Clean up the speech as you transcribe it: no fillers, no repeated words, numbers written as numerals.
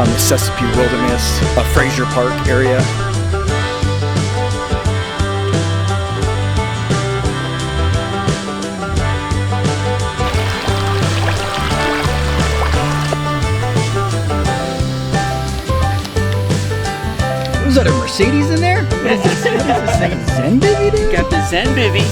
the Chesapeake Wilderness, Fraser Park area. Was that a Mercedes in there? What is this? What is this thing? Zen Bivy, dude? Got the Zen Bivy.